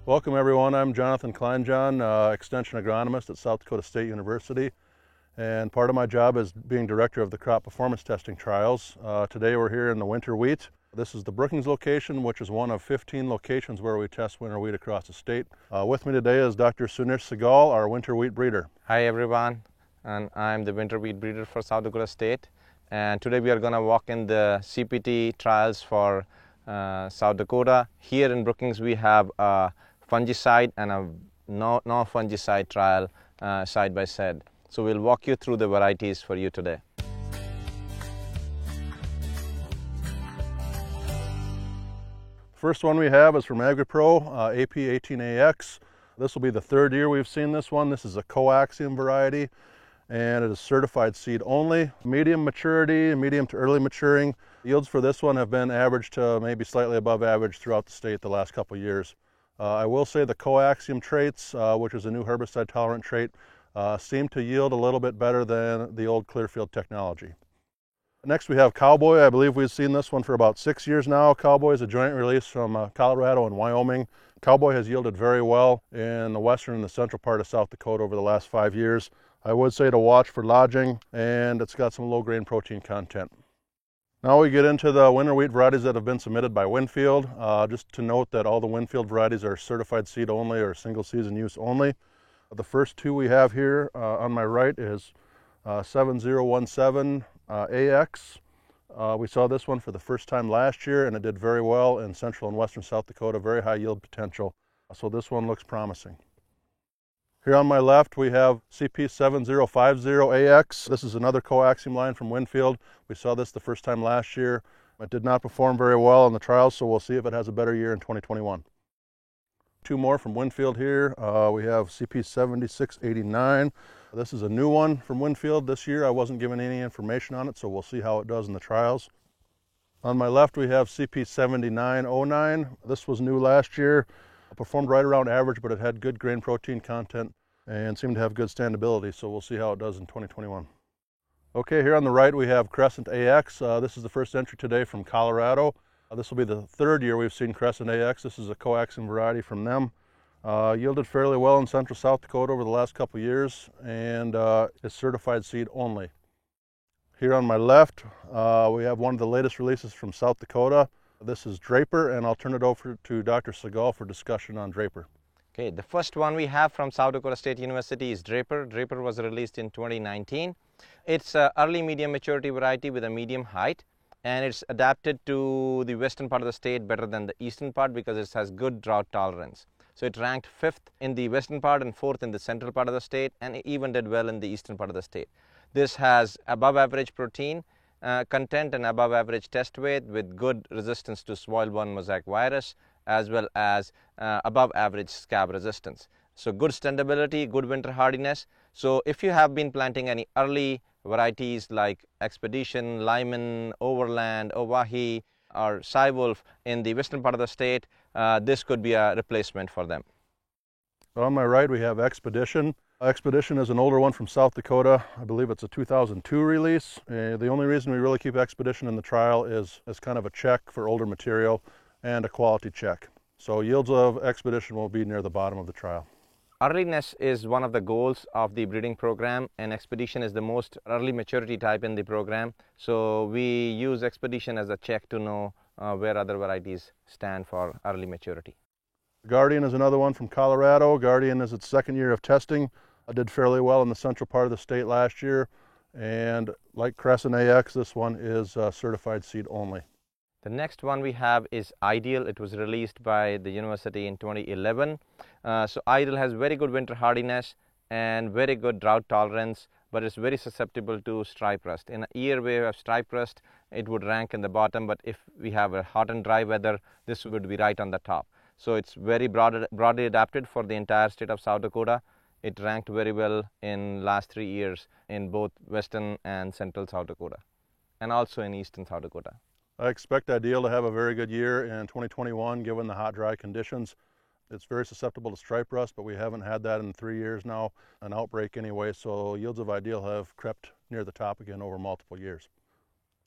Welcome everyone, I'm Jonathan Kleinjohn, Extension Agronomist at South Dakota State University, and part of my job is being Director of the Crop Performance Testing Trials. Today we're here in the winter wheat. This is the Brookings location, which is one of 15 locations where we test winter wheat across the state. With me today is Dr. Sunish Sehgal, our winter wheat breeder. Hi everyone, and I'm the winter wheat breeder for South Dakota State, and today we are going to walk in the CPT trials for South Dakota. Here in Brookings we have a fungicide and a non-fungicide trial side by side. So we'll walk you through the varieties for you today. First one we have is from AgriPro, AP18AX. This will be the third year we've seen this one. This is a coaxium variety, and it is certified seed only. Medium maturity, medium to early maturing. Yields for this one have been average to maybe slightly above average throughout the state the last couple of years. I will say the coaxium traits, which is a new herbicide tolerant trait, seem to yield a little bit better than the old Clearfield technology. Next we have Cowboy. I believe we've seen this one for about 6 years now. Cowboy is a joint release from Colorado and Wyoming. Cowboy has yielded very well in the western and the central part of South Dakota over the last 5 years. I would say to watch for lodging, and it's got some low grain protein content. Now we get into the winter wheat varieties that have been submitted by Winfield. Just to note that all the Winfield varieties are certified seed only or single season use only. The first two we have here on my right is 7017 AX. We saw this one for the first time last year, and it did very well in central and western South Dakota, very high yield potential. So this one looks promising. Here on my left we have CP7050AX. This is another coaxium line from Winfield. We saw this the first time last year. It did not perform very well in the trials, so we'll see if it has a better year in 2021. Two more from Winfield here. We have CP7689. This is a new one from Winfield this year. I wasn't given any information on it, so we'll see how it does in the trials. On my left we have CP7909. This was new last year. It performed right around average, but it had good grain protein content and seemed to have good standability, so we'll see how it does in 2021. Okay, here on the right we have Crescent AX. This is the first entry today from Colorado. This will be the third year we've seen Crescent AX. This is a coaxium variety from them. Yielded fairly well in central South Dakota over the last couple years, and is certified seed only. Here on my left we have one of the latest releases from South Dakota. This is Draper, and I'll turn it over to Dr. Sehgal for discussion on Draper. Okay, the first one we have from South Dakota State University is Draper. Draper was released in 2019. It's an early medium maturity variety with a medium height, and it's adapted to the western part of the state better than the eastern part because it has good drought tolerance. So it ranked 5th in the western part and 4th in the central part of the state, and it even did well in the eastern part of the state. This has above average protein content and above average test weight with good resistance to soil-borne mosaic virus, as well as above average scab resistance. So good standability, good winter hardiness. So if you have been planting any early varieties like Expedition, Lyman, Overland, Ovahi, or Cy-Wolf in the western part of the state, this could be a replacement for them. On my right we have Expedition. Expedition is an older one from South Dakota. I believe it's a 2002 release. The only reason we really keep Expedition in the trial is as kind of a check for older material and a quality check. So yields of Expedition will be near the bottom of the trial. Earliness is one of the goals of the breeding program, and Expedition is the most early maturity type in the program. So we use Expedition as a check to know where other varieties stand for early maturity. Guardian is another one from Colorado. Guardian is its second year of testing. It did fairly well in the central part of the state last year, and like Crescent AX, this one is certified seed only. The next one we have is Ideal. It was released by the university in 2011. So Ideal has very good winter hardiness and very good drought tolerance, but it's very susceptible to stripe rust. In a year where we have stripe rust, it would rank in the bottom, but if we have a hot and dry weather, this would be right on the top. So it's very broadly adapted for the entire state of South Dakota. It ranked very well in last 3 years in both western and central South Dakota, and also in eastern South Dakota. I expect Ideal to have a very good year in 2021 given the hot, dry conditions. It's very susceptible to stripe rust, but we haven't had that in 3 years now, an outbreak anyway, so yields of Ideal have crept near the top again over multiple years.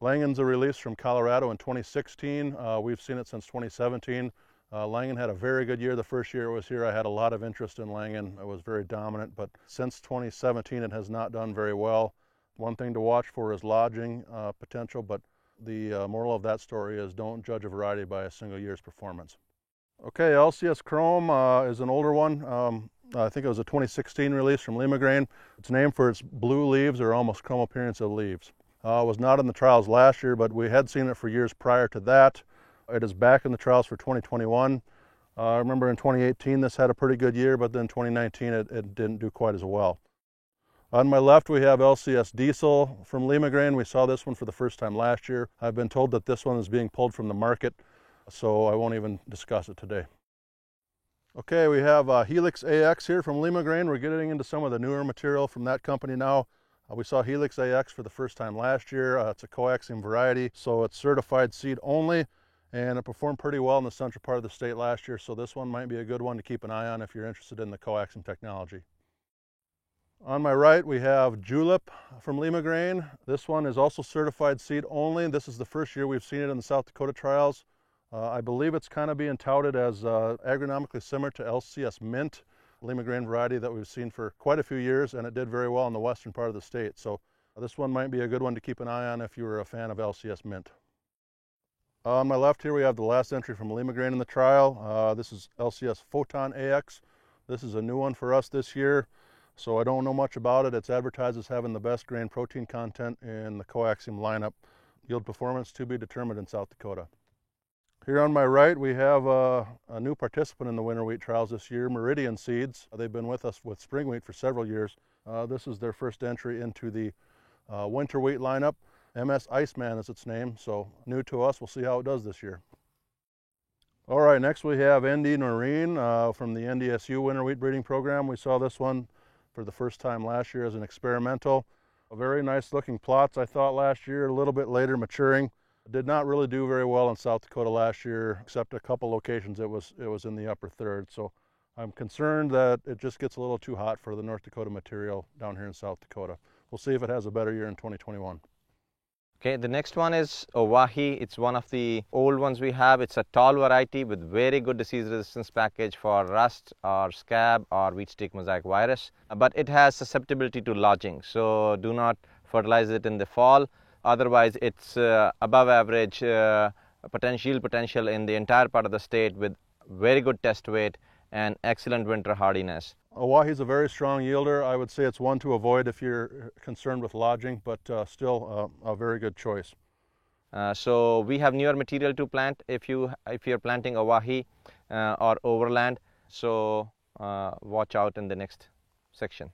Langen's a release from Colorado in 2016. We've seen it since 2017. Langen had a very good year the first year it was here. I had a lot of interest in Langen. It was very dominant, but since 2017 it has not done very well. One thing to watch for is lodging potential, but the moral of that story is don't judge a variety by a single year's performance. Okay, LCS Chrome is an older one. I think it was a 2016 release from Limagrain. It's named for its blue leaves or almost chrome appearance of leaves. It was not in the trials last year, but we had seen it for years prior to that. It is back in the trials for 2021. I remember in 2018 this had a pretty good year, but then 2019 it didn't do quite as well. On my left we have LCS Diesel from Limagrain. We saw this one for the first time last year. I've been told that this one is being pulled from the market, so I won't even discuss it today. Okay, we have Helix AX here from Limagrain. We're getting into some of the newer material from that company now. We saw Helix AX for the first time last year. It's a coaxium variety, so it's certified seed only, and it performed pretty well in the central part of the state last year, so this one might be a good one to keep an eye on if you're interested in the coaxium technology. On my right we have Julep from Limagrain. This one is also certified seed only. This is the first year we've seen it in the South Dakota trials. I believe it's kind of being touted as agronomically similar to LCS Mint, Limagrain variety that we've seen for quite a few years, and it did very well in the western part of the state. So this one might be a good one to keep an eye on if you were a fan of LCS Mint. On my left here we have the last entry from Limagrain in the trial. This is LCS Photon AX. This is a new one for us this year, so I don't know much about it. It's advertised as having the best grain protein content in the coaxium lineup. Yield performance to be determined in South Dakota. Here on my right we have a new participant in the winter wheat trials this year, Meridian Seeds. They've been with us with spring wheat for several years. This is their first entry into the winter wheat lineup. MS Iceman is its name, so new to us. We'll see how it does this year. All right, next we have ND Noreen from the NDSU winter wheat breeding program. We saw this one for the first time last year as an experimental. A very nice looking plots I thought last year, a little bit later maturing. Did not really do very well in South Dakota last year, except a couple locations it was in the upper third. So I'm concerned that it just gets a little too hot for the North Dakota material down here in South Dakota. We'll see if it has a better year in 2021. Okay, the next one is Oahi. It's one of the old ones we have. It's a tall variety with very good disease resistance package for rust or scab or wheat streak mosaic virus. But it has susceptibility to lodging, so do not fertilize it in the fall. Otherwise, it's above average potential in the entire part of the state with very good test weight and excellent winter hardiness. Oahi is a very strong yielder. I would say it's one to avoid if you're concerned with lodging, but still a very good choice. So we have newer material to plant if you're planting Oahi or overland. So watch out in the next section.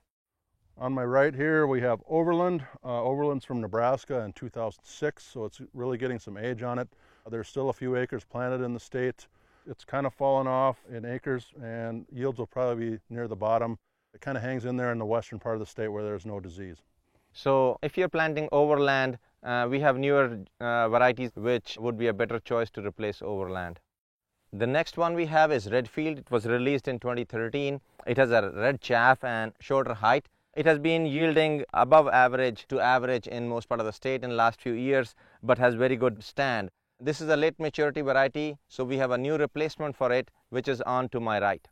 On my right here we have Overland. Overland's from Nebraska in 2006, so it's really getting some age on it. There's still a few acres planted in the state. It's kind of fallen off in acres and yields will probably be near the bottom. It kind of hangs in there in the western part of the state where there's no disease. So if you're planting overland, we have newer varieties which would be a better choice to replace overland. The next one we have is Redfield. It was released in 2013. It has a red chaff and shorter height. It has been yielding above average to average in most part of the state in the last few years, but has very good stand. This is a late maturity variety, so we have a new replacement for it, which is on to my right.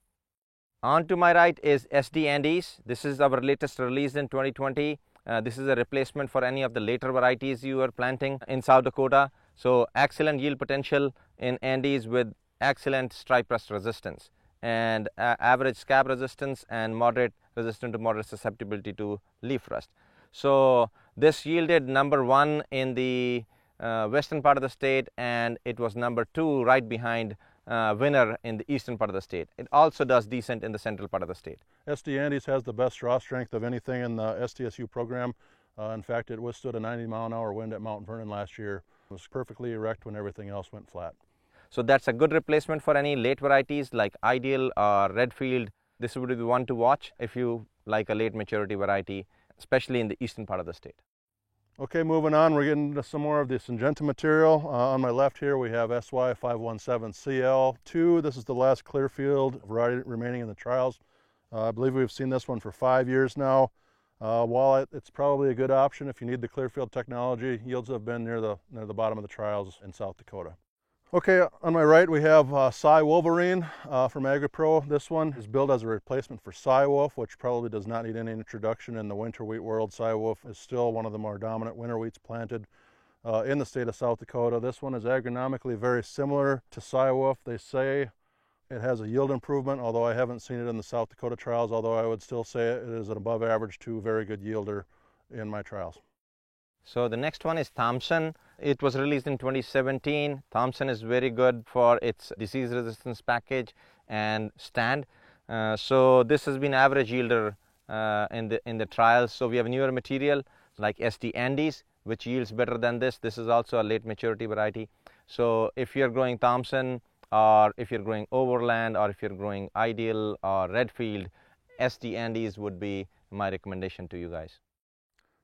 On to my right is SD Andes. This is our latest release in 2020. This is a replacement for any of the later varieties you are planting in South Dakota. So excellent yield potential in Andes with excellent stripe rust resistance and average scab resistance and moderate resistant to moderate susceptibility to leaf rust. So this yielded number 1 in the western part of the state, and it was number 2 right behind winner in the eastern part of the state. It also does decent in the central part of the state. SD Andes has the best straw strength of anything in the SDSU program. In fact, it withstood a 90-mile-an-hour wind at Mount Vernon last year. It was perfectly erect when everything else went flat. So that's a good replacement for any late varieties like Ideal or Redfield. This would be the one to watch if you like a late maturity variety, especially in the eastern part of the state. Okay, moving on, we're getting into some more of the Syngenta material. On my left here we have SY517CL2. This is the last Clearfield variety remaining in the trials. I believe we've seen this one for 5 years now. While it's probably a good option if you need the Clearfield technology, yields have been near the bottom of the trials in South Dakota. Okay, on my right we have Cy Wolverine from AgriPro. This one is built as a replacement for Cy Wolf, which probably does not need any introduction in the winter wheat world. Cy Wolf is still one of the more dominant winter wheats planted in the state of South Dakota. This one is agronomically very similar to Cy Wolf. They say it has a yield improvement, although I haven't seen it in the South Dakota trials, although I would still say it is an above average to very good yielder in my trials. So the next one is Thompson. It was released in 2017. Thompson is very good for its disease resistance package and stand. So this has been average yielder in the trials. So we have newer material like SD Andes, which yields better than this. This is also a late maturity variety. So if you're growing Thompson, or if you're growing Overland, or if you're growing Ideal or Redfield, SD Andes would be my recommendation to you guys.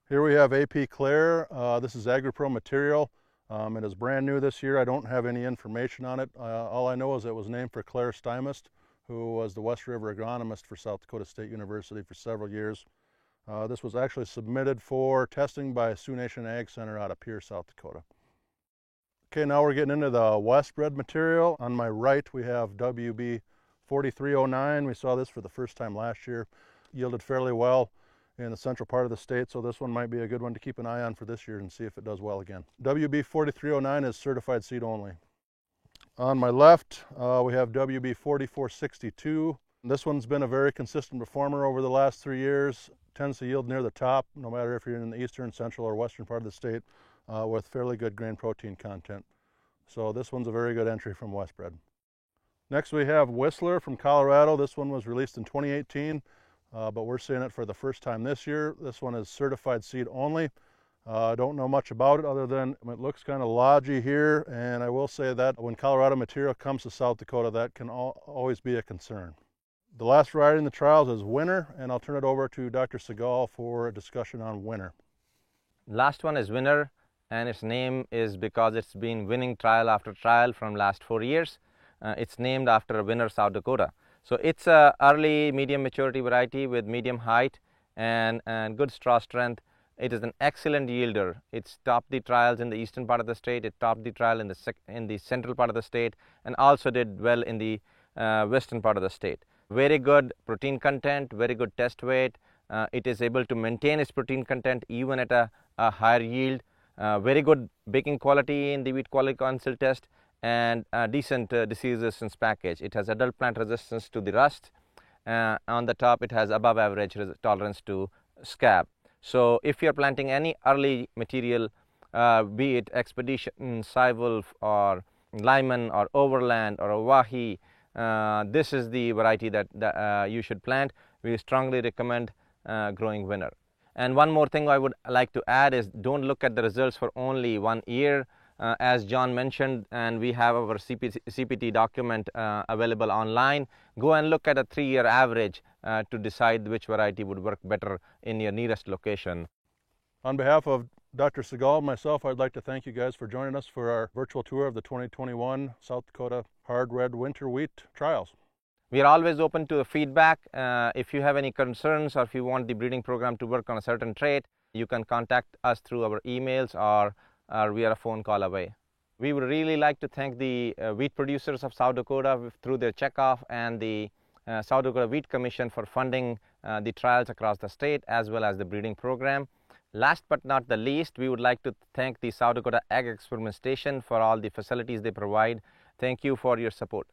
Here we have AP Claire. This is AgriPro material. It is brand new this year. I don't have any information on it. All I know is it was named for Claire Stymust, who was the West River agronomist for South Dakota State University for several years. This was actually submitted for testing by Sioux Nation Ag Center out of Pierre, South Dakota. Okay, now we're getting into the West bred material. On my right we have WB 4309. We saw this for the first time last year. Yielded fairly well in the central part of the state, so this one might be a good one to keep an eye on for this year and see if it does well again. WB 4309 is certified seed only. On my left, we have WB 4462. This one's been a very consistent performer over the last 3 years. Tends to yield near the top, no matter if you're in the eastern, central, or western part of the state, with fairly good grain protein content. So this one's a very good entry from Westbred. Next we have Whistler from Colorado. This one was released in 2018. But we're seeing it for the first time this year. This one is certified seed only. I don't know much about it other than it looks kind of lodgy here, and I will say that when Colorado material comes to South Dakota, that can always be a concern. The last variety in the trials is Winner, and I'll turn it over to Dr. Segal for a discussion on Winner. Last one is Winner, and its name is because it's been winning trial after trial from last 4 years. It's named after a winner, South Dakota. So it's a early medium maturity variety with medium height and good straw strength. It is an excellent yielder. It's topped the trials in the eastern part of the state. It topped the trial in the central part of the state, and also did well in the western part of the state. Very good protein content, very good test weight. It is able to maintain its protein content even at a higher yield. Very good baking quality in the wheat quality council test, and decent disease resistance package. It has adult plant resistance to the rust. On the top it has above average tolerance to scab. So if you are planting any early material, be it Expedition, Cy Wolf, or Lyman, or Overland, or Oahe, this is the variety that you should plant. We strongly recommend growing Winner. And one more thing I would like to add is don't look at the results for only 1 year. As John mentioned, and we have our CPT document available online, go and look at a 3-year average to decide which variety would work better in your nearest location. On behalf of Dr. Segal and myself, I'd like to thank you guys for joining us for our virtual tour of the 2021 South Dakota Hard Red Winter Wheat Trials. We are always open to the feedback. If you have any concerns, or if you want the breeding program to work on a certain trait, you can contact us through our emails, or we are a phone call away. We would really like to thank the wheat producers of South Dakota through their checkoff, and the South Dakota Wheat Commission for funding the trials across the state, as well as the breeding program. Last but not the least, we would like to thank the South Dakota Ag Experiment Station for all the facilities they provide. Thank you for your support.